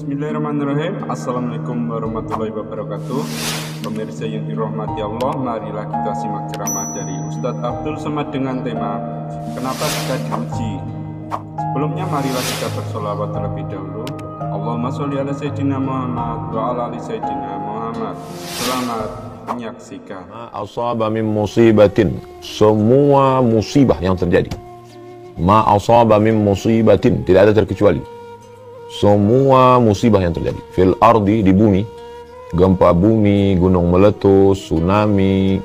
Bismillahirrahmanirrahim. Assalamualaikum warahmatullahi wabarakatuh. Pemirsa yang dirahmati Allah, marilah kita simak ceramah dari Ustadz Abdul Somad dengan tema Kenapa Kita Diuji. Sebelumnya marilah kita bersolawat terlebih dahulu. Allahumma sholli ala Sayyidina Muhammad wa ala ali Sayyidina Muhammad. Selamat menyaksikan. Asaba min musibatin, semua musibah yang terjadi. Ma asaba min musibatin, tidak ada terkecuali. Semua musibah yang terjadi fil ardi, di bumi, gempa bumi, gunung meletus, tsunami,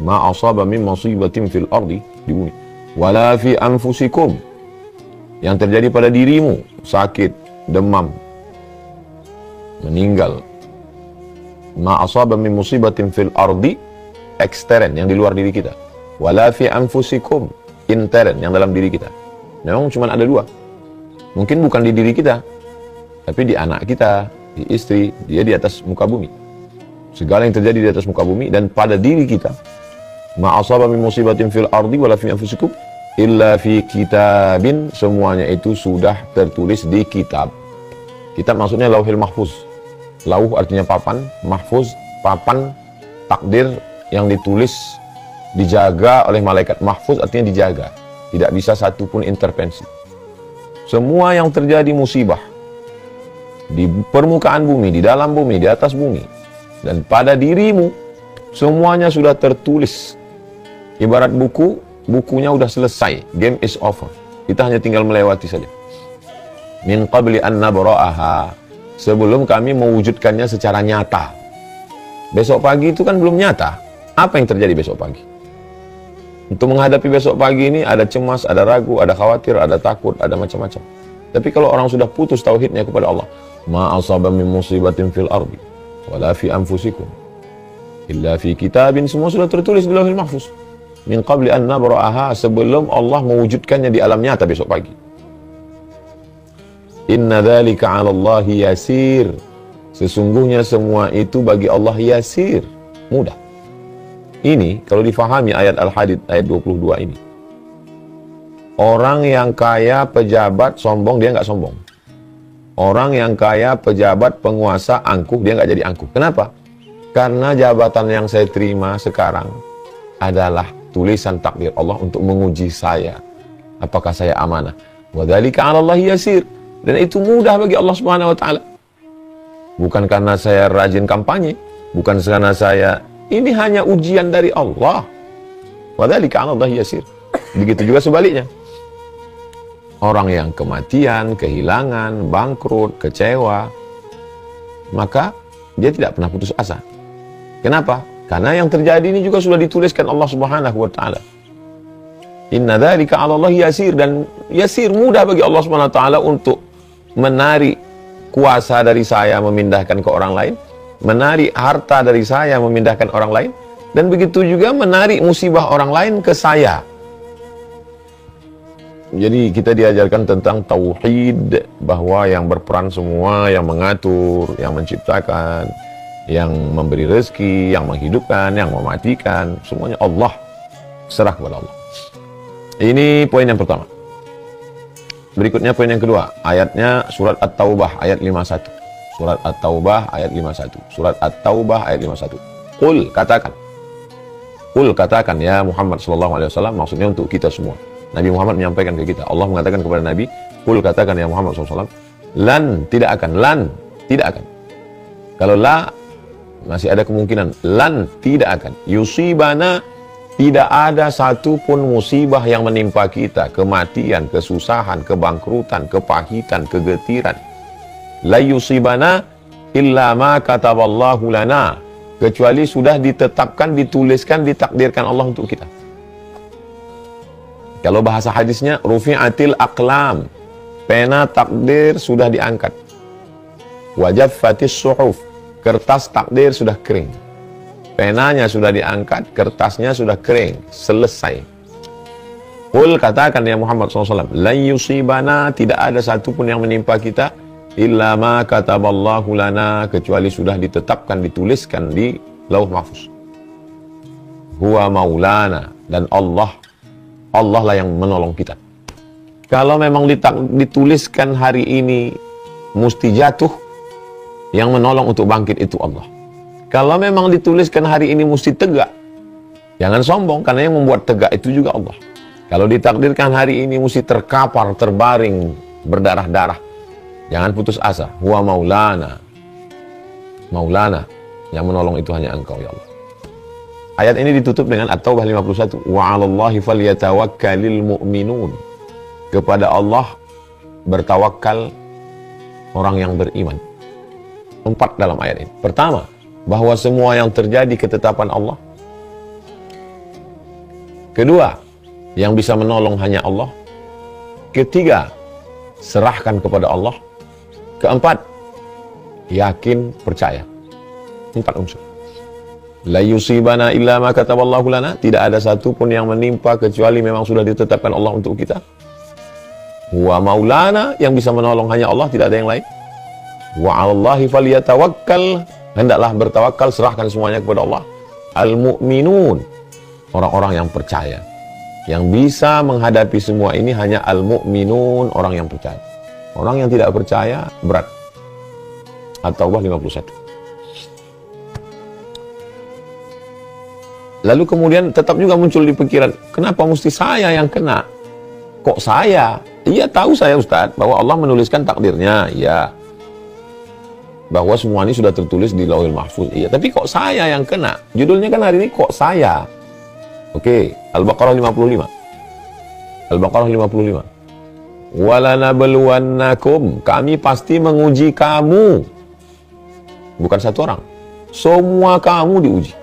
ma asaba min musibatin fil ardi, di bumi, wala fi anfusikum, yang terjadi pada dirimu, sakit, demam, meninggal. Ma asaba min musibatin fil ardi, ekstern, yang di luar diri kita, wala fi anfusikum, intern, yang dalam diri kita. Memang cuma ada dua, mungkin bukan di diri kita, tapi di anak kita, di istri, dia di atas muka bumi. Segala yang terjadi di atas muka bumi dan pada diri kita. Ma asaba min musibatin fil ardi wala fi anfusikum illa fi kitabin, semuanya itu sudah tertulis di kitab. Kitab maksudnya lauhil mahfuz. Lauh artinya papan, mahfuz, papan, takdir yang ditulis, dijaga oleh malaikat. Mahfuz artinya dijaga. Tidak bisa satupun intervensi. Semua yang terjadi musibah di permukaan bumi, di dalam bumi, di atas bumi, dan pada dirimu, semuanya sudah tertulis. Ibarat buku, bukunya sudah selesai, game is over. Kita hanya tinggal melewati saja. Min qabli an nabra'aha, sebelum kami mewujudkannya secara nyata. Besok pagi itu kan belum nyata. Apa yang terjadi besok pagi? Untuk menghadapi besok pagi ini ada cemas, ada ragu, ada khawatir, ada takut, ada macam-macam. Tapi kalau orang sudah putus tauhidnya kepada Allah, ma asaba min musibatin fil ardi wala fi anfusikum illa fi kitabin, semua sudah tertulis di lauhil mahfuz. Min qabli an nabra'aha, sebelum Allah mewujudkannya di alam nyata besok pagi. Inna dzalika 'ala Allahi yasir, sesungguhnya semua itu bagi Allah yasir, mudah. Ini kalau difahami ayat Al-Hadid ayat 22 ini. Orang yang kaya, pejabat, sombong, dia nggak sombong. Orang yang kaya, pejabat, penguasa, angkuh, dia nggak jadi angkuh. Kenapa? Karena jabatan yang saya terima sekarang adalah tulisan takdir Allah untuk menguji saya. Apakah saya amanah? Wa dzalika 'ala Allahi yasir. Dan itu mudah bagi Allah Subhanahu wa taala. Bukan karena saya rajin kampanye, bukan karena saya, ini hanya ujian dari Allah. Wa dzalika 'ala Allahi yasir. Begitu juga sebaliknya. Orang yang kematian, kehilangan, bangkrut, kecewa, maka dia tidak pernah putus asa. Kenapa? Karena yang terjadi ini juga sudah dituliskan Allah Subhanahu wa taala. Inna dzalika 'ala Allah yasir, dan yasir, mudah bagi Allah Subhanahu wa taala untuk menarik kuasa dari saya memindahkan ke orang lain, menarik harta dari saya memindahkan orang lain, dan begitu juga menarik musibah orang lain ke saya. Jadi kita diajarkan tentang tauhid, bahwa yang berperan semua, yang mengatur, yang menciptakan, yang memberi rezeki, yang menghidupkan, yang mematikan, semuanya Allah, serah kepada Allah. Ini poin yang pertama. Berikutnya poin yang kedua, ayatnya surat At-Taubah ayat 51. Surat At-Taubah ayat 51. Surat At-Taubah ayat 51. Qul, katakan. Qul, katakan ya Muhammad sallallahu alaihi wasallam, maksudnya untuk kita semua. Nabi Muhammad menyampaikan ke kita. Allah mengatakan kepada Nabi, qul, katakan ya Muhammad SAW, lan, tidak akan, lan, tidak akan. Kalau la, masih ada kemungkinan, lan, tidak akan. Yusibana, tidak ada satupun musibah yang menimpa kita, kematian, kesusahan, kebangkrutan, kepahitan, kegetiran. La yusibana illa ma kataballahu lana, kecuali sudah ditetapkan, dituliskan, ditakdirkan Allah untuk kita. Kalau bahasa hadisnya, rufi'atil aqlam, pena takdir sudah diangkat. Wajaffatis suhuf, kertas takdir sudah kering. Penanya sudah diangkat, kertasnya sudah kering, selesai. Qul, katakan ya Muhammad SAW, lan yusibana, tidak ada satupun yang menimpa kita, illa ma kataballahu lana, kecuali sudah ditetapkan, dituliskan di lauh mahfuz. Huwa maulana, dan Allah lah yang menolong kita. Kalau memang dituliskan hari ini mesti jatuh, Yang menolong untuk bangkit itu Allah. Kalau memang dituliskan hari ini mesti tegak, jangan sombong, karena yang membuat tegak itu juga Allah. Kalau ditakdirkan hari ini mesti terkapar, terbaring, berdarah-darah, jangan putus asa. Huwa maulana. Maulana, yang menolong itu hanya Engkau ya Allah. Ayat ini ditutup dengan At-Taubah 51. Wa 'alallahi falyatawakkalul mu'minun. Kepada Allah bertawakal orang yang beriman. 4 dalam ayat ini. Pertama, bahwa semua yang terjadi ketetapan Allah. Kedua, yang bisa menolong hanya Allah. Ketiga, serahkan kepada Allah. Keempat, yakin, percaya. 4 unsur. La yusibana illa ma kataballahu lana. Tidak ada satu pun yang menimpa kecuali memang sudah ditetapkan Allah untuk kita. Wa maulana, yang bisa menolong hanya Allah, tidak ada yang lain. Wa 'alallahi falyatawakkal, hendaklah bertawakal, serahkan semuanya kepada Allah. Al-mu'minun, orang-orang yang percaya. Yang bisa menghadapi semua ini hanya al-mu'minun, orang yang percaya. Orang yang tidak percaya berat. At-Taubah 51. Lalu kemudian tetap juga muncul di pikiran, kenapa mesti saya yang kena? Kok saya? Iya, tahu saya Ustaz, bahwa Allah menuliskan takdirnya, iya. Bahwa semua ini sudah tertulis di Lauhul Mahfuz, iya. Tapi kok saya yang kena? Judulnya kan hari ini, kok saya? Oke, Al-Baqarah 55. Al-Baqarah 55. Walanabluwannakum, kami pasti menguji kamu. Bukan satu orang. Semua kamu diuji.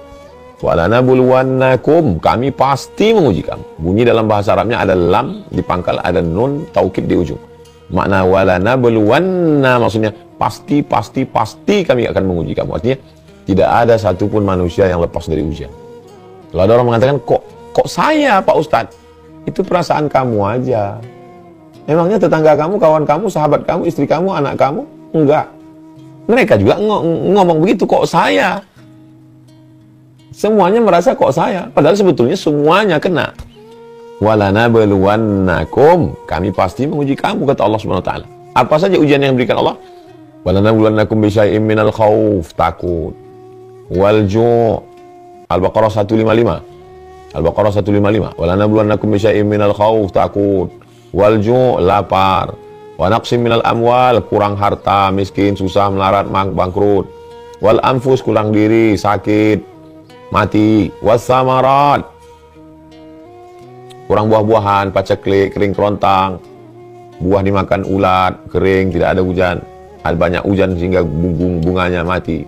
Walanabluwannakum, kami pasti menguji kamu. Bunyi dalam bahasa Arabnya ada lam di pangkal, ada nun taukid di ujung. Makna walanabluwanna maksudnya pasti kami akan menguji kamu. Artinya tidak ada satupun manusia yang lepas dari ujian. Kalau ada orang mengatakan kok saya Pak Ustadz, itu perasaan kamu aja. Memangnya tetangga kamu, kawan kamu, sahabat kamu, istri kamu, anak kamu? Enggak. Mereka juga ngomong begitu, kok saya? Semuanya merasa kok saya, padahal sebetulnya semuanya kena. Walanabluwannakum, kami pasti menguji kamu, kata Allah Subhanahu wa taala. Apa saja ujian yang diberikan Allah? Walanabluwannakum bisyai'im minal khauf, takut. Wal ju'. Al-Baqarah 155. Al-Baqarah 155. Walanabluwannakum bisyai'im minal khauf, takut. Wal ju', lapar. Wa naqsim minal amwal, kurang harta, miskin, susah, melarat, bangkrut. Wal anfus, kurang diri, sakit, mati. Wassamarat, kurang buah-buahan, paceklik, kering kerontang, buah dimakan ulat, kering, tidak ada hujan, ada banyak hujan sehingga bunganya mati.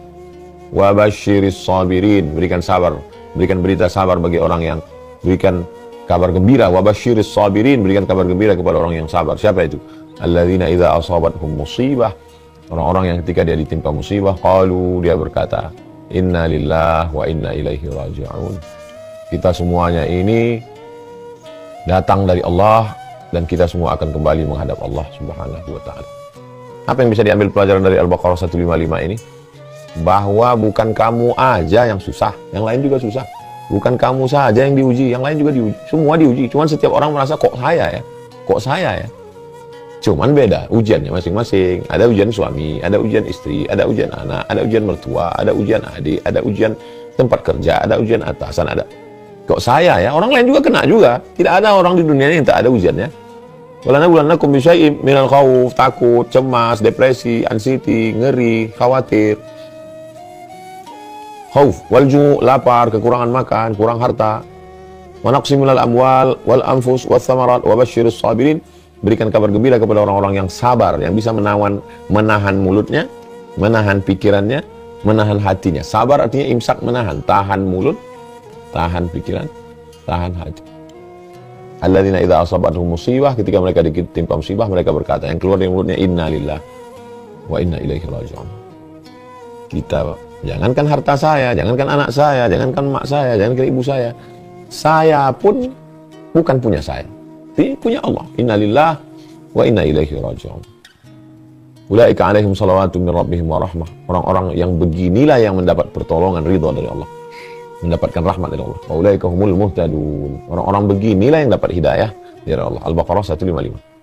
Wa basyiris sabirin, berikan sabar, berikan berita sabar bagi orang yang, berikan kabar gembira. Wa basyiris sabirin, berikan kabar gembira kepada orang yang sabar. Siapa itu? Alladzina idza asabathum musibah, orang-orang yang ketika dia ditimpa musibah, qalu, dia berkata, inna lillahi wa inna ilaihi raji'un. Kita semuanya ini datang dari Allah dan kita semua akan kembali menghadap Allah Subhanahu wa taala. Apa yang bisa diambil pelajaran dari Al-Baqarah 155 ini? Bahwa bukan kamu aja yang susah, yang lain juga susah. Bukan kamu saja yang diuji, yang lain juga diuji. Semua diuji. Cuman setiap orang merasa kok saya ya? Kok saya ya? Cuman beda ujiannya masing-masing. Ada ujian suami, ada ujian istri, ada ujian anak, ada ujian mertua, ada ujian adik, ada ujian tempat kerja, ada ujian atasan, ada. Kok saya ya? Orang lain juga kena juga. Tidak ada orang di dunia ini yang tak ada ujiannya. Walanabluwannakum bisyai'im minal khauf, takut, cemas, depresi, anxiety, ngeri, khawatir. Khauf, walju, lapar, kekurangan makan, kurang harta. Wa naqsim minal amwal wal anfus was samarat wa basyiris sabirin. Berikan kabar gembira kepada orang-orang yang sabar, yang bisa menahan mulutnya, menahan pikirannya, menahan hatinya. Sabar artinya imsak, menahan, tahan mulut, tahan pikiran, tahan hati. Alladzina idza asabathum musibah, ketika mereka ditimpa musibah, mereka berkata, yang keluar dari mulutnya, inna lillahi wa inna ilaihi raji'un. Kita, jangankan harta saya, jangankan anak saya, jangankan mak saya, jangankan ibu saya pun bukan punya saya, tapi punya Allah. Inna lillahi wa inna ilaihi raji'un. Ulaika alaihim salawatu min rabbihim wa rahmah. Orang-orang yang beginilah yang mendapat pertolongan, ridha dari Allah, mendapatkan rahmat dari Allah. Wa ulaika humul muhtadun. Orang-orang beginilah yang dapat hidayah dari Allah. Al-Baqarah 155.